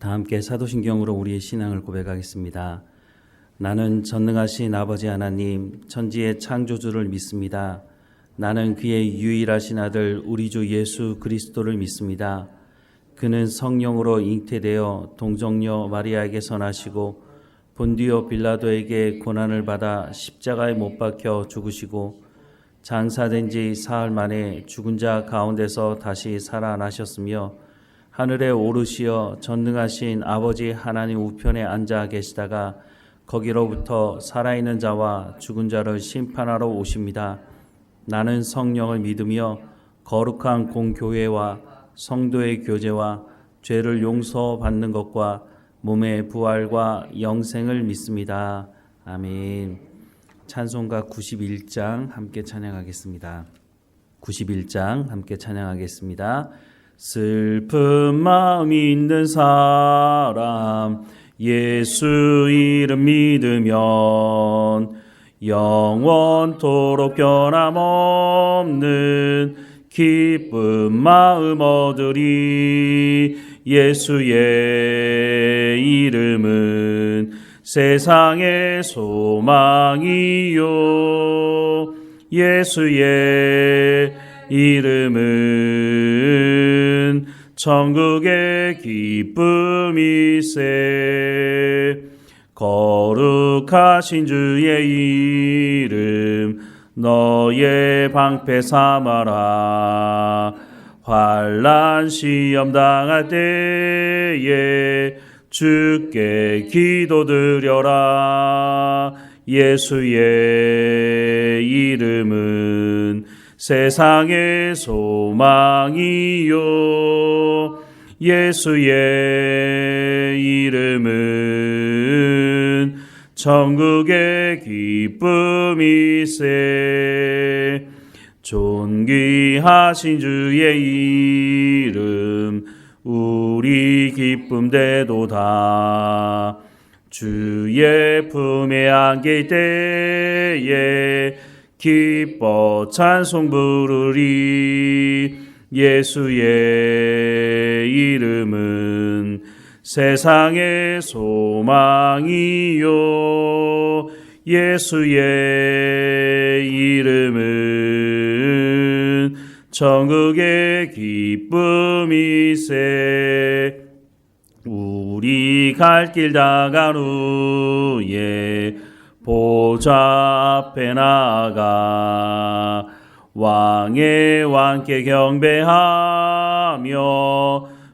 다 함께 사도신경으로 우리의 신앙을 고백하겠습니다. 나는 전능하신 아버지 하나님, 천지의 창조주를 믿습니다. 나는 그의 유일하신 아들 우리 주 예수 그리스도를 믿습니다. 그는 성령으로 잉태되어 동정녀 마리아에게서 나시고 본디오 빌라도에게 고난을 받아 십자가에 못 박혀 죽으시고 장사된 지 사흘 만에 죽은 자 가운데서 다시 살아나셨으며 하늘에 오르시어 전능하신 아버지 하나님 우편에 앉아 계시다가 거기로부터 살아있는 자와 죽은 자를 심판하러 오십니다. 나는 성령을 믿으며 거룩한 공교회와 성도의 교제와 죄를 용서받는 것과 몸의 부활과 영생을 믿습니다. 아멘. 찬송가 91장 함께 찬양하겠습니다. 91장 함께 찬양하겠습니다. 슬픈 마음 있는 사람 예수 이름 믿으면 영원토록 변함없는 기쁜 마음 얻으리. 예수의 이름은 세상의 소망이요 예수의 이름은 천국의 기쁨이세. 거룩하신 주의 이름 너의 방패 삼아라. 환난 시험 당할 때에 주께 기도드려라. 예수의 이름은 세상의 소망이요 예수의 이름은 천국의 기쁨이세. 존귀하신 주의 이름 우리 기쁨되도다. 주의 품에 안길 때에 기뻐 찬송 부르리. 예수의 이름은 세상의 소망이요 예수의 이름은 천국의 기쁨이세. 우리 갈 길 다 간 후에 보좌 앞에 나아가 왕의 왕께 경배하며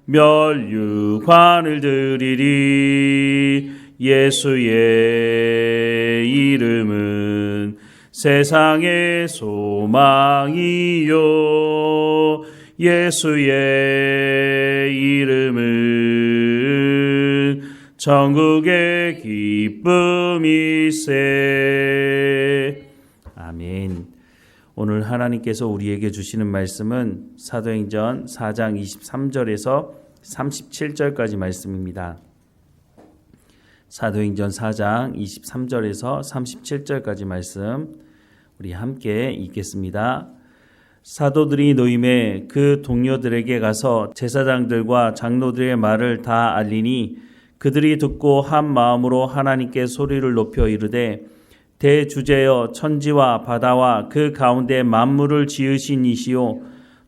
면류관을 드리리. 예수의 이름은 세상의 소망이요 예수의 이름은 천국의 기쁨이세. 아멘. 오늘 하나님께서 우리에게 주시는 말씀은 사도행전 4장 23절에서 37절까지 말씀입니다. 사도행전 4장 23절에서 37절까지 말씀 우리 함께 읽겠습니다. 사도들이 노임에 그 동료들에게 가서 제사장들과 장로들의 말을 다 알리니 그들이 듣고 한 마음으로 하나님께 소리를 높여 이르되 대주제여 천지와 바다와 그 가운데 만물을 지으신 이시오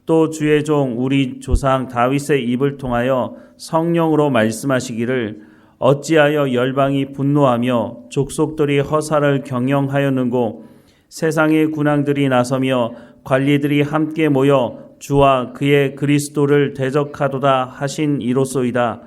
또 주의 종 우리 조상 다윗의 입을 통하여 성령으로 말씀하시기를 어찌하여 열방이 분노하며 족속들이 허사를 경영하였는고 세상의 군왕들이 나서며 관리들이 함께 모여 주와 그의 그리스도를 대적하도다 하신 이로소이다.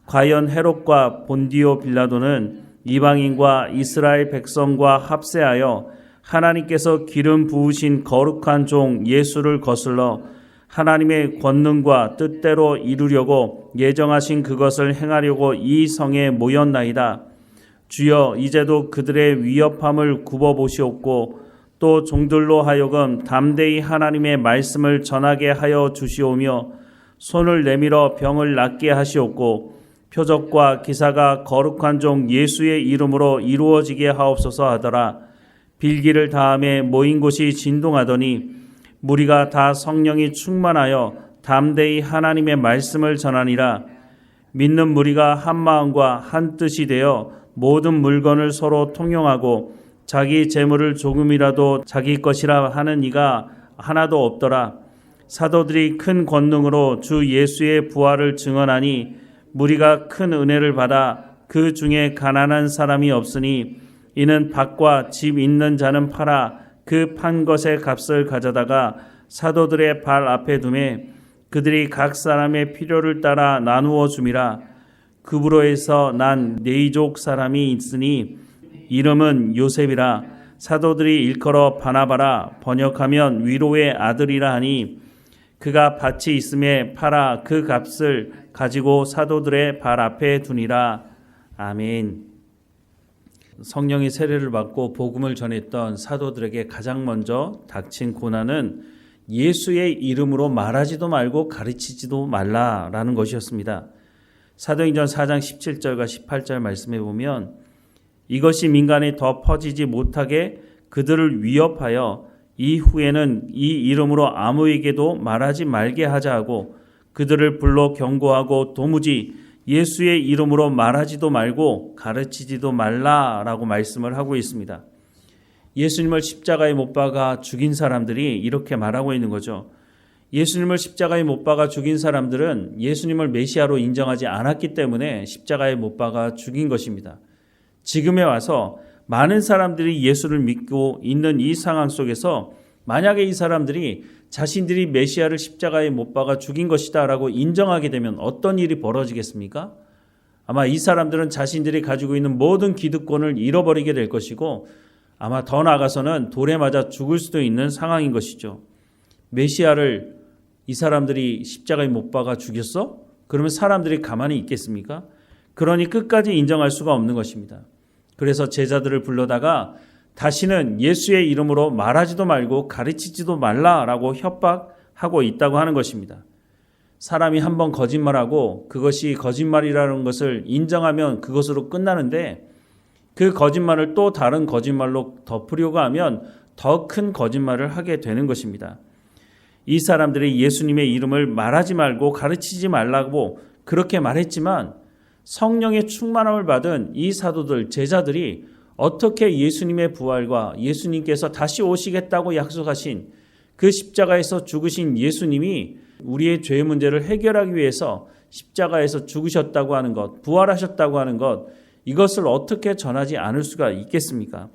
과연 헤롯과 본디오 빌라도는 이방인과 이스라엘 백성과 합세하여 하나님께서 기름 부으신 거룩한 종 예수를 거슬러 하나님의 권능과 뜻대로 이루려고 예정하신 그것을 행하려고 이 성에 모였나이다. 주여 이제도 그들의 위협함을 굽어보시옵고 또 종들로 하여금 담대히 하나님의 말씀을 전하게 하여 주시오며 손을 내밀어 병을 낫게 하시옵고 표적과 기사가 거룩한 종 예수의 이름으로 이루어지게 하옵소서 하더라. 빌기를 다음에 모인 곳이 진동하더니 무리가 다 성령이 충만하여 담대히 하나님의 말씀을 전하니라. 믿는 무리가 한 마음과 한 뜻이 되어 모든 물건을 서로 통용하고 자기 재물을 조금이라도 자기 것이라 하는 이가 하나도 없더라. 사도들이 큰 권능으로 주 예수의 부활을 증언하니 무리가 큰 은혜를 받아 그 중에 가난한 사람이 없으니 이는 밭과 집 있는 자는 팔아 그 판 것의 값을 가져다가 사도들의 발 앞에 두매 그들이 각 사람의 필요를 따라 나누어 줌이라. 그브로에서 난 네이족 사람이 있으니 이름은 요셉이라. 사도들이 일컬어 바나바라 번역하면 위로의 아들이라 하니 그가 밭이 있음에 팔아 그 값을 가지고 사도들의 발 앞에 두니라. 아멘. 성령의 세례를 받고 복음을 전했던 사도들에게 가장 먼저 닥친 고난은 예수의 이름으로 말하지도 말고 가르치지도 말라라는 것이었습니다. 사도행전 4장 17절과 18절 말씀해 보면 이것이 민간에 더 퍼지지 못하게 그들을 위협하여 이후에는 이 이름으로 아무에게도 말하지 말게 하자 하고 그들을 불러 경고하고 도무지 예수의 이름으로 말하지도 말고 가르치지도 말라라고 말씀을 하고 있습니다. 예수님을 십자가에 못 박아 죽인 사람들이 이렇게 말하고 있는 거죠. 예수님을 십자가에 못 박아 죽인 사람들은 예수님을 메시아로 인정하지 않았기 때문에 십자가에 못 박아 죽인 것입니다. 지금에 와서 많은 사람들이 예수를 믿고 있는 이 상황 속에서 만약에 이 사람들이 자신들이 메시아를 십자가에 못 박아 죽인 것이다 라고 인정하게 되면 어떤 일이 벌어지겠습니까? 아마 이 사람들은 자신들이 가지고 있는 모든 기득권을 잃어버리게 될 것이고 아마 더 나아가서는 돌에 맞아 죽을 수도 있는 상황인 것이죠. 메시아를 이 사람들이 십자가에 못 박아 죽였어? 그러면 사람들이 가만히 있겠습니까? 그러니 끝까지 인정할 수가 없는 것입니다. 그래서 제자들을 불러다가 다시는 예수의 이름으로 말하지도 말고 가르치지도 말라라고 협박하고 있다고 하는 것입니다. 사람이 한번 거짓말하고 그것이 거짓말이라는 것을 인정하면 그것으로 끝나는데 그 거짓말을 또 다른 거짓말로 덮으려고 하면 더 큰 거짓말을 하게 되는 것입니다. 이 사람들이 예수님의 이름을 말하지 말고 가르치지 말라고 그렇게 말했지만 성령의 충만함을 받은 이 사도들, 제자들이 어떻게 예수님의 부활과 예수님께서 다시 오시겠다고 약속하신 그 십자가에서 죽으신 예수님이 우리의 죄 문제를 해결하기 위해서 십자가에서 죽으셨다고 하는 것, 부활하셨다고 하는 것, 이것을 어떻게 전하지 않을 수가 있겠습니까?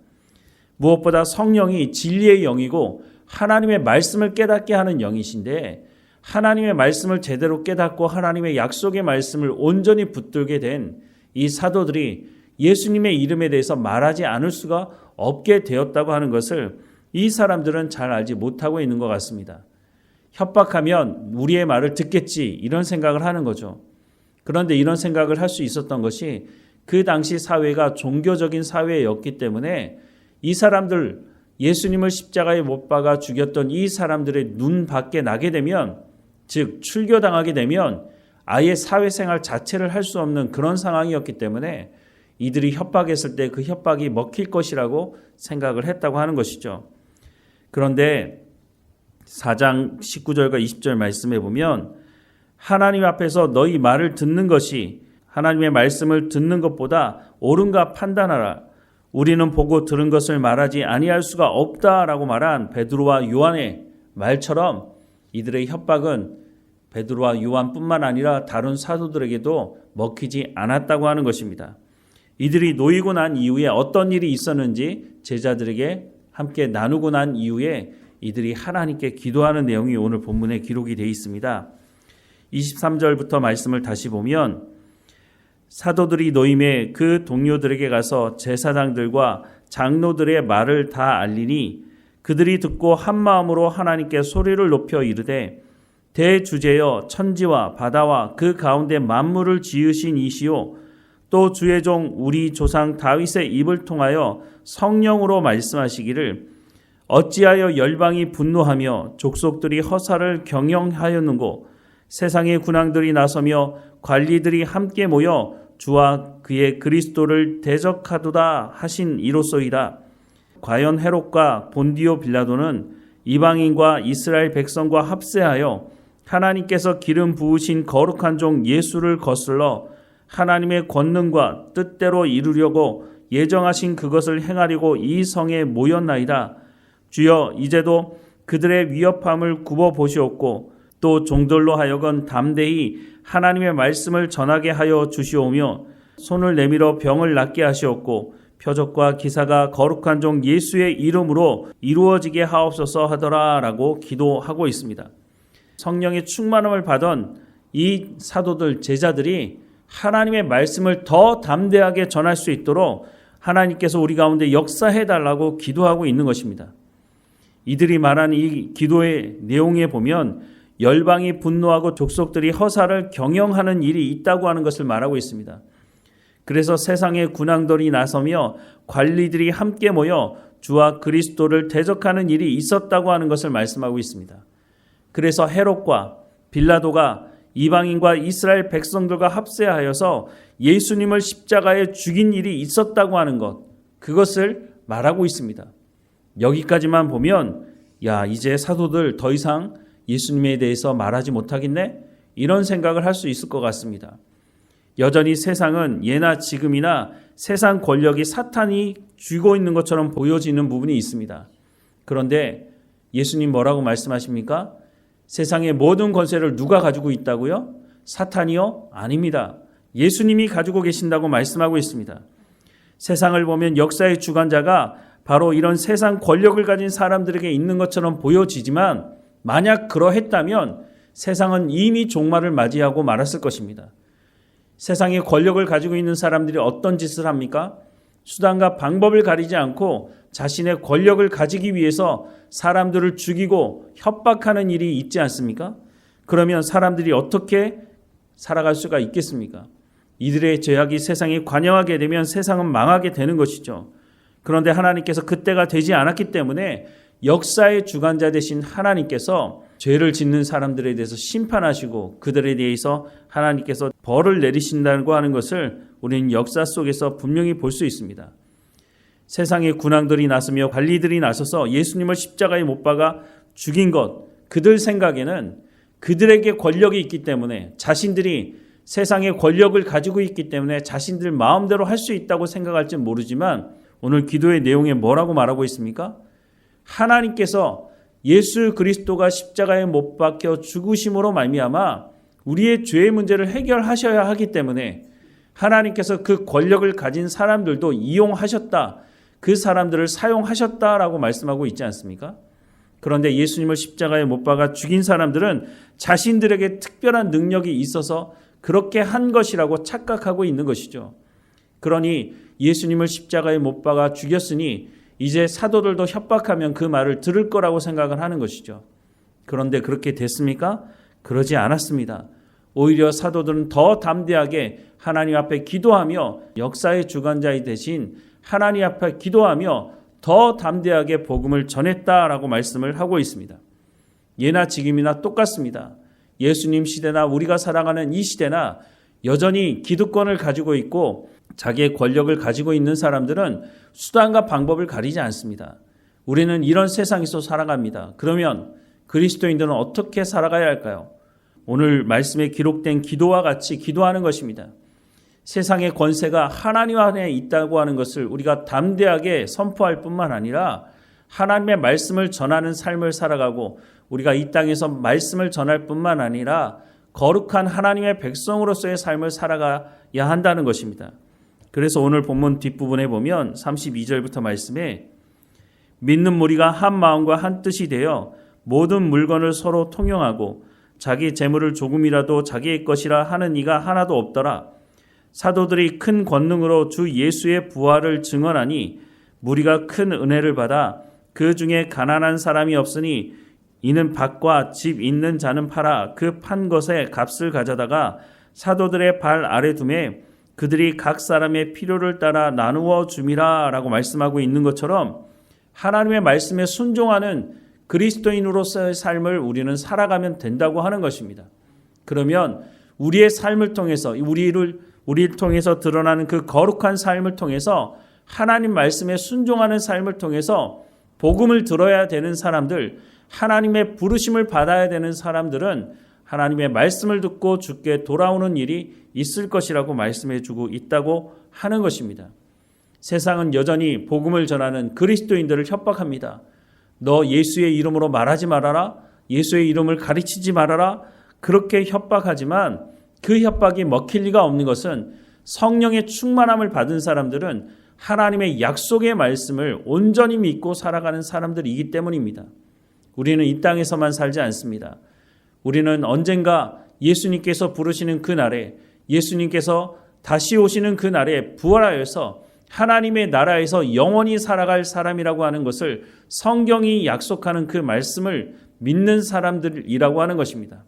무엇보다 성령이 진리의 영이고 하나님의 말씀을 깨닫게 하는 영이신데 하나님의 말씀을 제대로 깨닫고 하나님의 약속의 말씀을 온전히 붙들게 된 이 사도들이 예수님의 이름에 대해서 말하지 않을 수가 없게 되었다고 하는 것을 이 사람들은 잘 알지 못하고 있는 것 같습니다. 협박하면 우리의 말을 듣겠지 이런 생각을 하는 거죠. 그런데 이런 생각을 할 수 있었던 것이 그 당시 사회가 종교적인 사회였기 때문에 이 사람들 예수님을 십자가에 못 박아 죽였던 이 사람들의 눈 밖에 나게 되면 즉 출교당하게 되면 아예 사회생활 자체를 할 수 없는 그런 상황이었기 때문에 이들이 협박했을 때 그 협박이 먹힐 것이라고 생각을 했다고 하는 것이죠. 그런데 4장 19절과 20절 말씀해 보면 하나님 앞에서 너희 말을 듣는 것이 하나님의 말씀을 듣는 것보다 옳은가 판단하라. 우리는 보고 들은 것을 말하지 아니할 수가 없다라고 말한 베드로와 요한의 말처럼 이들의 협박은 베드로와 요한뿐만 아니라 다른 사도들에게도 먹히지 않았다고 하는 것입니다. 이들이 놓이고 난 이후에 어떤 일이 있었는지 제자들에게 함께 나누고 난 이후에 이들이 하나님께 기도하는 내용이 오늘 본문에 기록이 되어 있습니다. 23절부터 말씀을 다시 보면 사도들이 노임에 그 동료들에게 가서 제사장들과 장로들의 말을 다 알리니 그들이 듣고 한 마음으로 하나님께 소리를 높여 이르되 대주제여 천지와 바다와 그 가운데 만물을 지으신 이시요 또 주의 종 우리 조상 다윗의 입을 통하여 성령으로 말씀하시기를 어찌하여 열방이 분노하며 족속들이 허사를 경영하였는고 세상의 군왕들이 나서며 관리들이 함께 모여 주와 그의 그리스도를 대적하도다 하신 이로소이다. 과연 헤롯과 본디오 빌라도는 이방인과 이스라엘 백성과 합세하여 하나님께서 기름 부으신 거룩한 종 예수를 거슬러 하나님의 권능과 뜻대로 이루려고 예정하신 그것을 행하려고 이 성에 모였나이다. 주여, 이제도 그들의 위협함을 굽어 보시옵고 또 종들로 하여금 담대히 하나님의 말씀을 전하게 하여 주시오며 손을 내밀어 병을 낫게 하시옵고 표적과 기사가 거룩한 종 예수의 이름으로 이루어지게 하옵소서 하더라라고 기도하고 있습니다. 성령의 충만함을 받은 이 사도들, 제자들이 하나님의 말씀을 더 담대하게 전할 수 있도록 하나님께서 우리 가운데 역사해달라고 기도하고 있는 것입니다. 이들이 말하는 이 기도의 내용에 보면 열방이 분노하고 족속들이 허사를 경영하는 일이 있다고 하는 것을 말하고 있습니다. 그래서 세상의 군왕들이 나서며 관리들이 함께 모여 주와 그리스도를 대적하는 일이 있었다고 하는 것을 말씀하고 있습니다. 그래서 헤롯과 빌라도가 이방인과 이스라엘 백성들과 합세하여서 예수님을 십자가에 죽인 일이 있었다고 하는 것, 그것을 말하고 있습니다. 여기까지만 보면 이제 사도들 더 이상 예수님에 대해서 말하지 못하겠네? 이런 생각을 할 수 있을 것 같습니다. 여전히 세상은 예나 지금이나 세상 권력이 사탄이 쥐고 있는 것처럼 보여지는 부분이 있습니다. 그런데 예수님 뭐라고 말씀하십니까? 세상의 모든 권세를 누가 가지고 있다고요? 사탄이요? 아닙니다. 예수님이 가지고 계신다고 말씀하고 있습니다. 세상을 보면 역사의 주관자가 바로 이런 세상 권력을 가진 사람들에게 있는 것처럼 보여지지만 만약 그러했다면 세상은 이미 종말을 맞이하고 말았을 것입니다. 세상의 권력을 가지고 있는 사람들이 어떤 짓을 합니까? 수단과 방법을 가리지 않고 자신의 권력을 가지기 위해서 사람들을 죽이고 협박하는 일이 있지 않습니까? 그러면 사람들이 어떻게 살아갈 수가 있겠습니까? 이들의 죄악이 세상에 관영하게 되면 세상은 망하게 되는 것이죠. 그런데 하나님께서 그때가 되지 않았기 때문에 역사의 주관자 되신 하나님께서 죄를 짓는 사람들에 대해서 심판하시고 그들에 대해서 하나님께서 벌을 내리신다고 하는 것을 우리는 역사 속에서 분명히 볼 수 있습니다. 세상의 군왕들이 나서며 관리들이 나서서 예수님을 십자가에 못 박아 죽인 것, 그들 생각에는 그들에게 권력이 있기 때문에 자신들이 세상의 권력을 가지고 있기 때문에 자신들 마음대로 할 수 있다고 생각할지 모르지만 오늘 기도의 내용에 뭐라고 말하고 있습니까? 하나님께서 예수 그리스도가 십자가에 못 박혀 죽으심으로 말미암아 우리의 죄의 문제를 해결하셔야 하기 때문에 하나님께서 그 권력을 가진 사람들도 이용하셨다. 그 사람들을 사용하셨다라고 말씀하고 있지 않습니까? 그런데 예수님을 십자가에 못 박아 죽인 사람들은 자신들에게 특별한 능력이 있어서 그렇게 한 것이라고 착각하고 있는 것이죠. 그러니 예수님을 십자가에 못 박아 죽였으니 이제 사도들도 협박하면 그 말을 들을 거라고 생각을 하는 것이죠. 그런데 그렇게 됐습니까? 그러지 않았습니다. 오히려 사도들은 더 담대하게 하나님 앞에 기도하며 역사의 주관자이 되신 하나님 앞에 기도하며 더 담대하게 복음을 전했다라고 말씀을 하고 있습니다. 예나 지금이나 똑같습니다. 예수님 시대나 우리가 살아가는 이 시대나 여전히 기득권을 가지고 있고 자기의 권력을 가지고 있는 사람들은 수단과 방법을 가리지 않습니다. 우리는 이런 세상에서 살아갑니다. 그러면 그리스도인들은 어떻게 살아가야 할까요? 오늘 말씀에 기록된 기도와 같이 기도하는 것입니다. 세상의 권세가 하나님 안에 있다고 하는 것을 우리가 담대하게 선포할 뿐만 아니라 하나님의 말씀을 전하는 삶을 살아가고 우리가 이 땅에서 말씀을 전할 뿐만 아니라 거룩한 하나님의 백성으로서의 삶을 살아가야 한다는 것입니다. 그래서 오늘 본문 뒷부분에 보면 32절부터 말씀에 믿는 무리가 한 마음과 한 뜻이 되어 모든 물건을 서로 통용하고 자기 재물을 조금이라도 자기의 것이라 하는 이가 하나도 없더라. 사도들이 큰 권능으로 주 예수의 부활을 증언하니 무리가 큰 은혜를 받아 그 중에 가난한 사람이 없으니 이는 밭과 집 있는 자는 팔아 그 판 것의 값을 가져다가 사도들의 발 아래 두매 그들이 각 사람의 필요를 따라 나누어 줌이라 라고 말씀하고 있는 것처럼 하나님의 말씀에 순종하는 그리스도인으로서의 삶을 우리는 살아가면 된다고 하는 것입니다. 그러면 우리의 삶을 통해서 우리를 통해서 드러나는 그 거룩한 삶을 통해서 하나님 말씀에 순종하는 삶을 통해서 복음을 들어야 되는 사람들, 하나님의 부르심을 받아야 되는 사람들은 하나님의 말씀을 듣고 주께 돌아오는 일이 있을 것이라고 말씀해 주고 있다고 하는 것입니다. 세상은 여전히 복음을 전하는 그리스도인들을 협박합니다. 너 예수의 이름으로 말하지 말아라. 예수의 이름을 가르치지 말아라. 그렇게 협박하지만 그 협박이 먹힐 리가 없는 것은 성령의 충만함을 받은 사람들은 하나님의 약속의 말씀을 온전히 믿고 살아가는 사람들이기 때문입니다. 우리는 이 땅에서만 살지 않습니다. 우리는 언젠가 예수님께서 부르시는 그 날에, 예수님께서 다시 오시는 그 날에 부활하여서 하나님의 나라에서 영원히 살아갈 사람이라고 하는 것을 성경이 약속하는 그 말씀을 믿는 사람들이라고 하는 것입니다.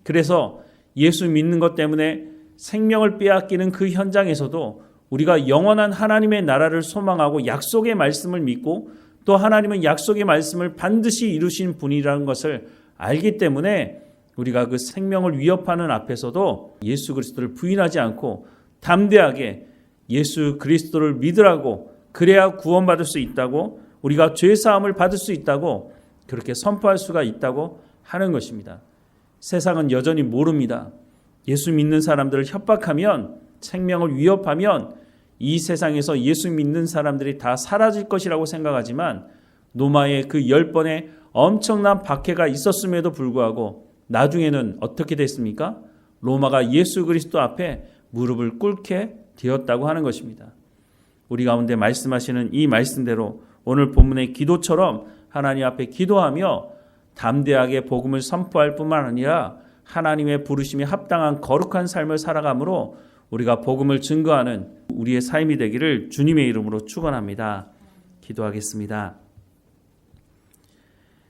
그래서 예수 믿는 것 때문에 생명을 빼앗기는 그 현장에서도 우리가 영원한 하나님의 나라를 소망하고 약속의 말씀을 믿고 또 하나님은 약속의 말씀을 반드시 이루신 분이라는 것을 알기 때문에 우리가 그 생명을 위협하는 앞에서도 예수 그리스도를 부인하지 않고 담대하게 예수 그리스도를 믿으라고, 그래야 구원받을 수 있다고, 우리가 죄사함을 받을 수 있다고 그렇게 선포할 수가 있다고 하는 것입니다. 세상은 여전히 모릅니다. 예수 믿는 사람들을 협박하면, 생명을 위협하면 이 세상에서 예수 믿는 사람들이 다 사라질 것이라고 생각하지만 로마의 그 10번의 엄청난 박해가 있었음에도 불구하고 나중에는 어떻게 됐습니까? 로마가 예수 그리스도 앞에 무릎을 꿇게 되었다고 하는 것입니다. 우리 가운데 말씀하시는 이 말씀대로 오늘 본문의 기도처럼 하나님 앞에 기도하며 담대하게 복음을 선포할 뿐만 아니라 하나님의 부르심에 합당한 거룩한 삶을 살아감으로 우리가 복음을 증거하는 우리의 삶이 되기를 주님의 이름으로 축원합니다. 기도하겠습니다.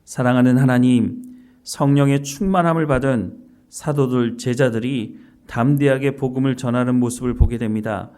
사랑하는 하나님, 성령의 충만함을 받은 사도들, 제자들이 담대하게 복음을 전하는 모습을 보게 됩니다.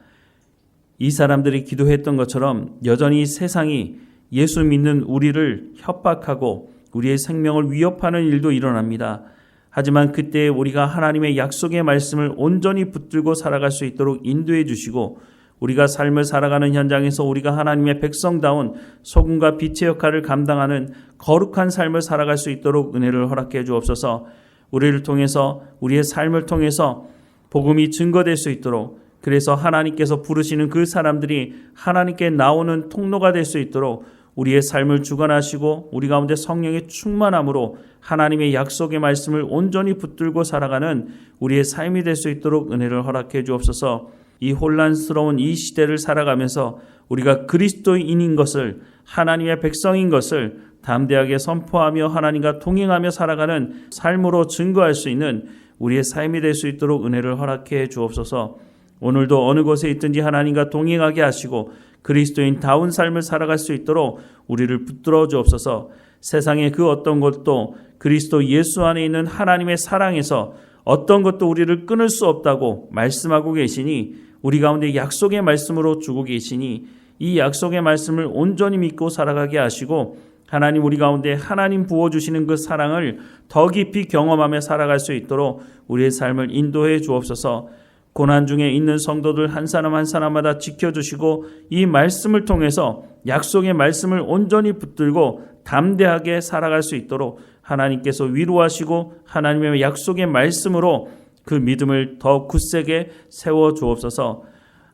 이 사람들이 기도했던 것처럼 여전히 세상이 예수 믿는 우리를 협박하고 우리의 생명을 위협하는 일도 일어납니다. 하지만 그때 우리가 하나님의 약속의 말씀을 온전히 붙들고 살아갈 수 있도록 인도해 주시고 우리가 삶을 살아가는 현장에서 우리가 하나님의 백성다운 소금과 빛의 역할을 감당하는 거룩한 삶을 살아갈 수 있도록 은혜를 허락해 주옵소서. 우리를 통해서, 우리의 삶을 통해서 복음이 증거될 수 있도록, 그래서 하나님께서 부르시는 그 사람들이 하나님께 나오는 통로가 될 수 있도록 우리의 삶을 주관하시고 우리 가운데 성령의 충만함으로 하나님의 약속의 말씀을 온전히 붙들고 살아가는 우리의 삶이 될 수 있도록 은혜를 허락해 주옵소서. 이 혼란스러운 이 시대를 살아가면서 우리가 그리스도인인 것을, 하나님의 백성인 것을 담대하게 선포하며 하나님과 동행하며 살아가는 삶으로 증거할 수 있는 우리의 삶이 될 수 있도록 은혜를 허락해 주옵소서. 오늘도 어느 곳에 있든지 하나님과 동행하게 하시고 그리스도인다운 삶을 살아갈 수 있도록 우리를 붙들어 주옵소서. 세상의 그 어떤 것도 그리스도 예수 안에 있는 하나님의 사랑에서 어떤 것도 우리를 끊을 수 없다고 말씀하고 계시니, 우리 가운데 약속의 말씀으로 주고 계시니 이 약속의 말씀을 온전히 믿고 살아가게 하시고 하나님, 우리 가운데 하나님 부어주시는 그 사랑을 더 깊이 경험하며 살아갈 수 있도록 우리의 삶을 인도해 주옵소서. 고난 중에 있는 성도들 한 사람 한 사람마다 지켜주시고 이 말씀을 통해서 약속의 말씀을 온전히 붙들고 담대하게 살아갈 수 있도록 하나님께서 위로하시고 하나님의 약속의 말씀으로 그 믿음을 더 굳세게 세워 주옵소서.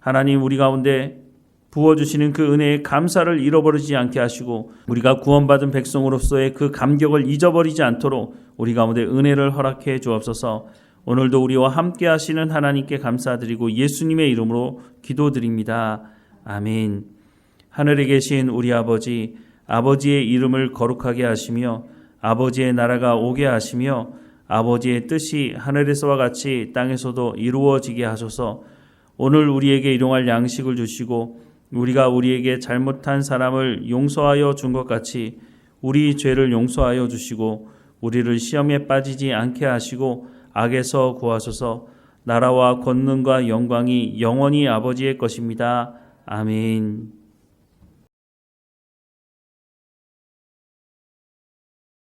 하나님, 우리 가운데 부어주시는 그 은혜의 감사를 잃어버리지 않게 하시고 우리가 구원받은 백성으로서의 그 감격을 잊어버리지 않도록 우리 가운데 은혜를 허락해 주옵소서. 오늘도 우리와 함께 하시는 하나님께 감사드리고 예수님의 이름으로 기도드립니다. 아멘. 하늘에 계신 우리 아버지, 아버지의 이름을 거룩하게 하시며 아버지의 나라가 오게 하시며 아버지의 뜻이 하늘에서와 같이 땅에서도 이루어지게 하소서. 오늘 우리에게 일용할 양식을 주시고 우리가 우리에게 잘못한 사람을 용서하여 준 것 같이 우리 죄를 용서하여 주시고 우리를 시험에 빠지지 않게 하시고 악에서 구하소서. 나라와 권능과 영광이 영원히 아버지의 것입니다. 아멘.